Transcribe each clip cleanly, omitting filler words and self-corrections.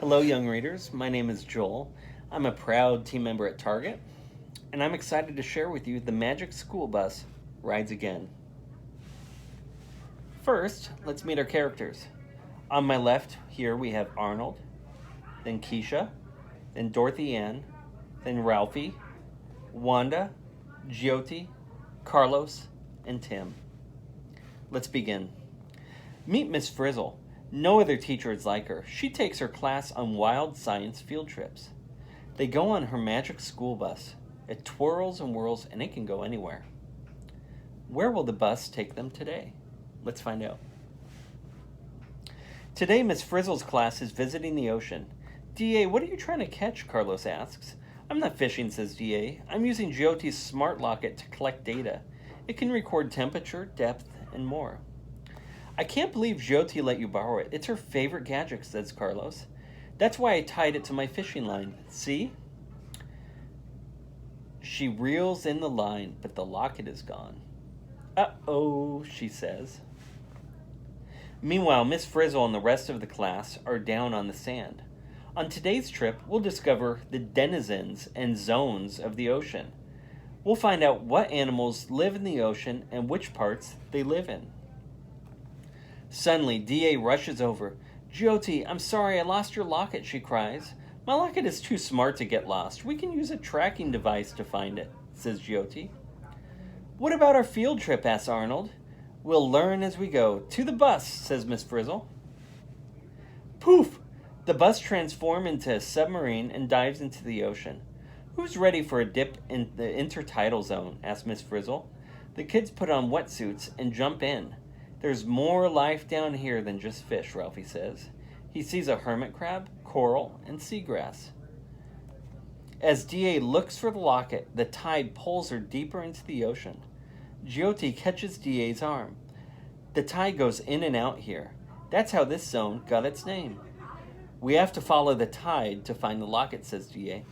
Hello, young readers. My name is Joel. I'm a proud team member at Target, and I'm excited to share with you the Magic School Bus rides again. First, let's meet our characters. On my left here we have Arnold, then Keisha, then Dorothy Ann, then Ralphie, Wanda, Jyoti, Carlos, and Tim. Let's begin. Meet Miss Frizzle. No other teacher is like her. She takes her class on wild science field trips. They go on her magic school bus. It twirls and whirls and it can go anywhere. Where will the bus take them today? Let's find out. Today, Miss Frizzle's class is visiting the ocean. DA, what are you trying to catch? Carlos asks. I'm not fishing, says DA. I'm using Jyoti's smart locket to collect data. It can record temperature, depth, and more. I can't believe Jyoti let you borrow it. It's her favorite gadget, says Carlos. That's why I tied it to my fishing line. See? She reels in the line, but the locket is gone. Uh-oh, she says. Meanwhile, Miss Frizzle and the rest of the class are down on the sand. On today's trip, we'll discover the denizens and zones of the ocean. We'll find out what animals live in the ocean and which parts they live in. Suddenly, DA rushes over. Jyoti, I'm sorry, I lost your locket, she cries. My locket is too smart to get lost. We can use a tracking device to find it, says Jyoti. What about our field trip, asks Arnold. We'll learn as we go. To the bus, says Miss Frizzle. Poof! The bus transforms into a submarine and dives into the ocean. Who's ready for a dip in the intertidal zone, asks Miss Frizzle. The kids put on wetsuits and jump in. There's more life down here than just fish, Ralphie says. He sees a hermit crab, coral, and seagrass. As DA looks for the locket, the tide pulls her deeper into the ocean. Jyoti catches DA's arm. The tide goes in and out here. That's how this zone got its name. We have to follow the tide to find the locket, says DA.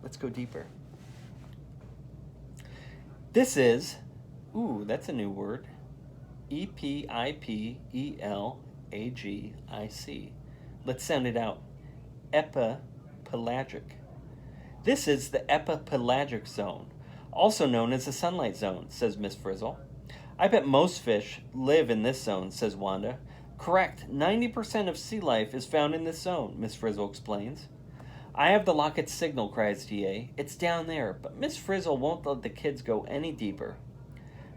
Let's go deeper. This is, that's a new word, Epipelagic. Let's sound it out. Epipelagic. This is the epipelagic zone, also known as the sunlight zone, says Miss Frizzle. I bet most fish live in this zone, says Wanda. Correct, 90% of sea life is found in this zone, Miss Frizzle explains. I have the locket's signal, cries DA. It's down there, but Miss Frizzle won't let the kids go any deeper.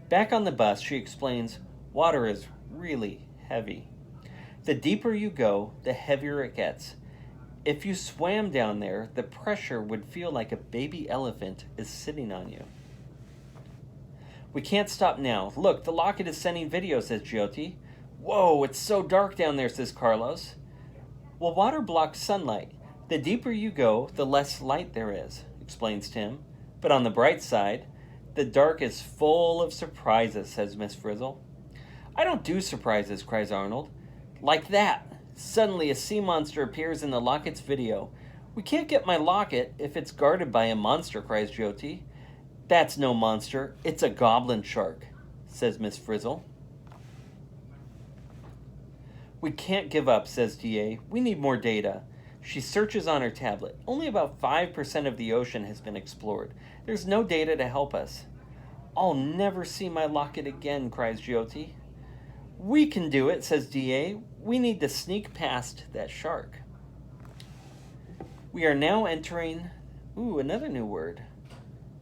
Back on the bus, she explains, water is really heavy. The deeper you go, the heavier it gets. If you swam down there, the pressure would feel like a baby elephant is sitting on you. We can't stop now. Look, the locket is sending video, says Jyoti. Whoa, it's so dark down there, says Carlos. Well, water blocks sunlight. The deeper you go, the less light there is, explains Tim. But on the bright side, the dark is full of surprises, says Miss Frizzle. I don't do surprises, cries Arnold. Like that. Suddenly a sea monster appears in the locket's video. We can't get my locket if it's guarded by a monster, cries Jyoti. That's no monster. It's a goblin shark, says Miss Frizzle. We can't give up, says DA. We need more data. She searches on her tablet. Only about 5% of the ocean has been explored. There's no data to help us. I'll never see my locket again, cries Jyoti. We can do it, says DA. We need to sneak past that shark. We are now entering, another new word.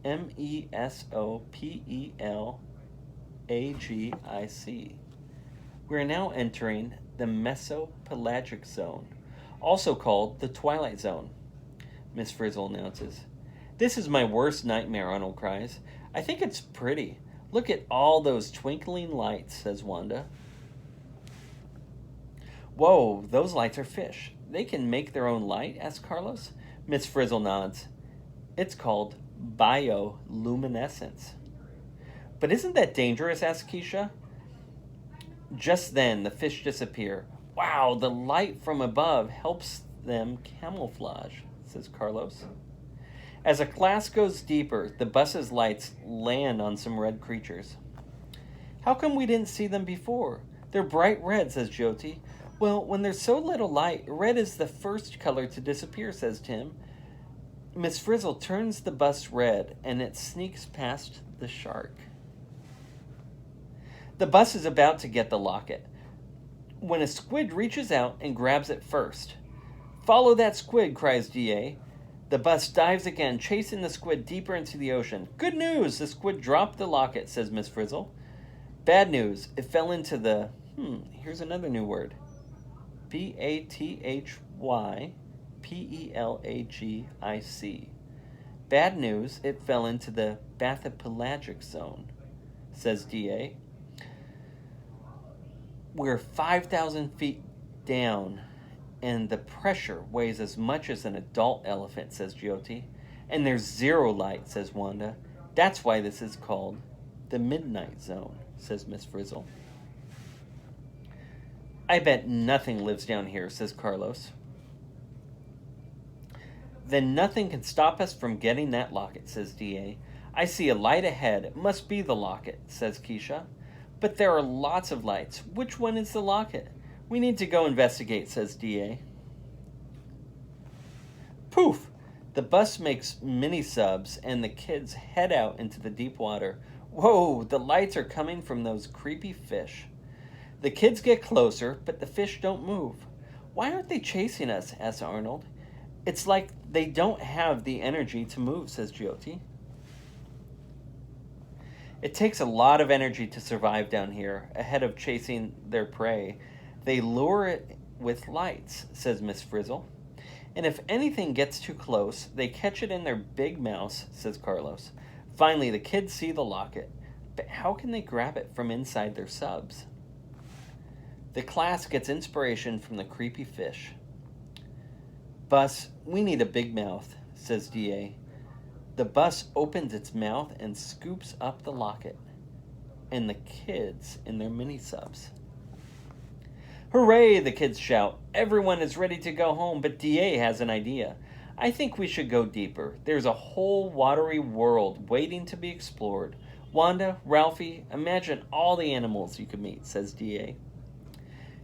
Mesopelagic. We are now entering the Mesopelagic zone, also called the Twilight Zone, Miss Frizzle announces. This is my worst nightmare, Arnold cries. I think it's pretty. Look at all those twinkling lights, says Wanda. Whoa, those lights are fish. They can make their own light, asks Carlos. Miss Frizzle nods. It's called bioluminescence. But isn't that dangerous, asks Keisha. Just then, the fish disappear. Wow, the light from above helps them camouflage, says Carlos. As the class goes deeper, the bus's lights land on some red creatures. How come we didn't see them before? They're bright red, says Jyoti. Well, when there's so little light, red is the first color to disappear, says Tim. Miss Frizzle turns the bus red, and it sneaks past the shark. The bus is about to get the locket, when a squid reaches out and grabs it first. Follow that squid, cries D.A. The bus dives again, chasing the squid deeper into the ocean. Good news! The squid dropped the locket, says Miss Frizzle. Bad news, it fell into the... here's another new word. Bathypelagic. Bad news, it fell into the bathypelagic zone, says D.A. We're 5,000 feet down, and the pressure weighs as much as an adult elephant, says Jyoti. And there's zero light, says Wanda. That's why this is called the Midnight Zone, says Miss Frizzle. I bet nothing lives down here, says Carlos. Then nothing can stop us from getting that locket, says D.A. I see a light ahead. It must be the locket, says Keisha. But there are lots of lights. Which one is the locket? We need to go investigate, says D.A. Poof! The bus makes mini-subs, and the kids head out into the deep water. Whoa, the lights are coming from those creepy fish. The kids get closer, but the fish don't move. Why aren't they chasing us? Asks Arnold. It's like they don't have the energy to move, says Jyoti. It takes a lot of energy to survive down here, ahead of chasing their prey. They lure it with lights, says Miss Frizzle. And if anything gets too close, they catch it in their big mouths, says Carlos. Finally, the kids see the locket. But how can they grab it from inside their subs? The class gets inspiration from the creepy fish. Bus, we need a big mouth, says D.A. The bus opens its mouth and scoops up the locket, and the kids in their mini-subs. Hooray, the kids shout. Everyone is ready to go home, but D.A. has an idea. I think we should go deeper. There's a whole watery world waiting to be explored. Wanda, Ralphie, imagine all the animals you could meet, says D.A.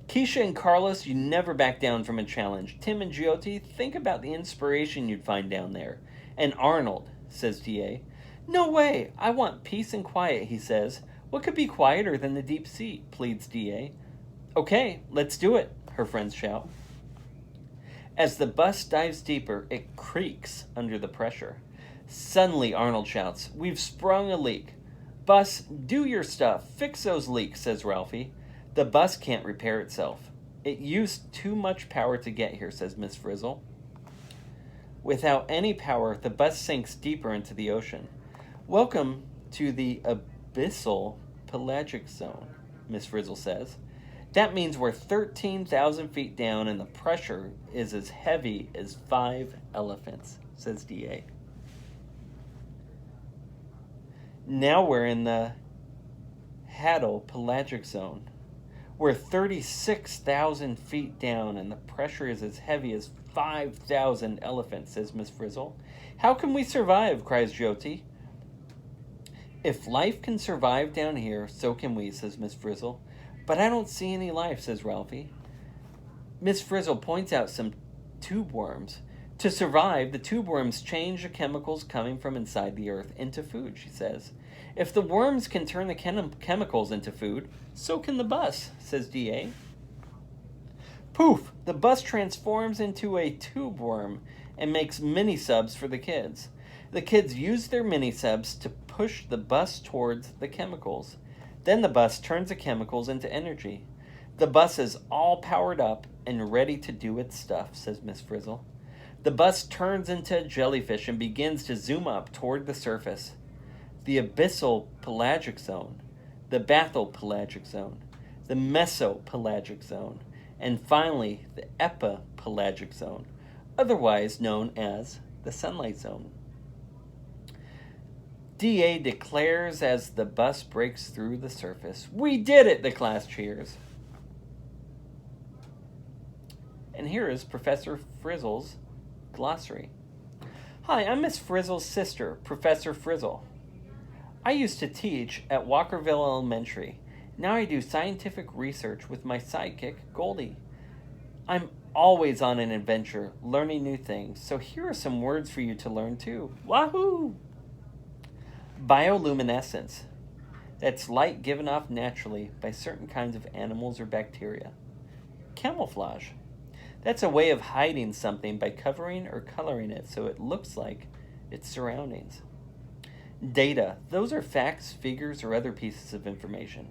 Keisha and Carlos, you never back down from a challenge. Tim and Jyoti, think about the inspiration you'd find down there. And Arnold, says D.A. No way! I want peace and quiet, he says. What could be quieter than the deep sea, pleads D.A. Okay, let's do it, her friends shout. As the bus dives deeper, it creaks under the pressure. Suddenly, Arnold shouts, We've sprung a leak. Bus, do your stuff. Fix those leaks, says Ralphie. The bus can't repair itself. It used too much power to get here, says Miss Frizzle. Without any power, the bus sinks deeper into the ocean. Welcome to the abyssal pelagic zone, Miss Frizzle says. That means we're 13,000 feet down and the pressure is as heavy as 5 elephants, says D.A. Now we're in the Hadal-pelagic zone. We're 36,000 feet down and the pressure is as heavy as 5,000 elephants, says Miss Frizzle. How can we survive, cries Jyoti. If life can survive down here, so can we, says Miss Frizzle. But I don't see any life, says Ralphie. Miss Frizzle points out some tube worms. To survive, the tube worms change the chemicals coming from inside the earth into food, she says. If the worms can turn the chemicals into food, so can the bus, says D.A. Poof! The bus transforms into a tube worm and makes mini-subs for the kids. The kids use their mini-subs to push the bus towards the chemicals. Then the bus turns the chemicals into energy. The bus is all powered up and ready to do its stuff, says Miss Frizzle. The bus turns into a jellyfish and begins to zoom up toward the surface. The abyssal pelagic zone, the bathypelagic zone, the mesopelagic zone, and finally the epipelagic zone, otherwise known as the sunlight zone. D.A. declares as the bus breaks through the surface. We did it, the class cheers. And here is Professor Frizzle's glossary. Hi, I'm Miss Frizzle's sister, Professor Frizzle. I used to teach at Walkerville Elementary. Now I do scientific research with my sidekick, Goldie. I'm always on an adventure, learning new things, so here are some words for you to learn too. Wahoo! Bioluminescence. That's light given off naturally by certain kinds of animals or bacteria. Camouflage. That's a way of hiding something by covering or coloring it so it looks like its surroundings. Data. Those are facts, figures, or other pieces of information.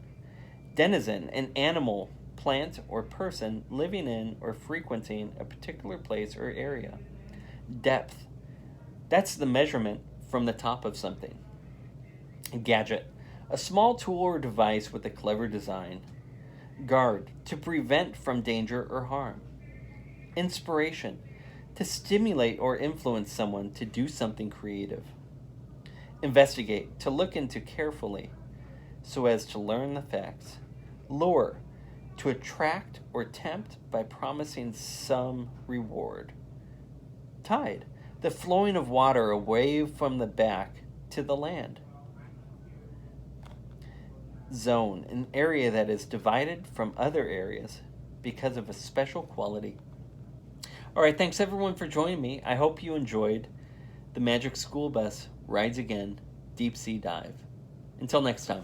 Denizen. An animal, plant, or person living in or frequenting a particular place or area. Depth. That's the measurement from the top of something. Gadget. A small tool or device with a clever design. Guard. To prevent from danger or harm. Inspiration. To stimulate or influence someone to do something creative. Investigate. To look into carefully so as to learn the facts. Lure. To attract or tempt by promising some reward. Tide. The flowing of water away from the back to the land. Zone. An area that is divided from other areas because of a special quality. All right, thanks everyone for joining me. I hope you enjoyed The Magic School Bus Rides Again, Deep Sea Dive. Until next time.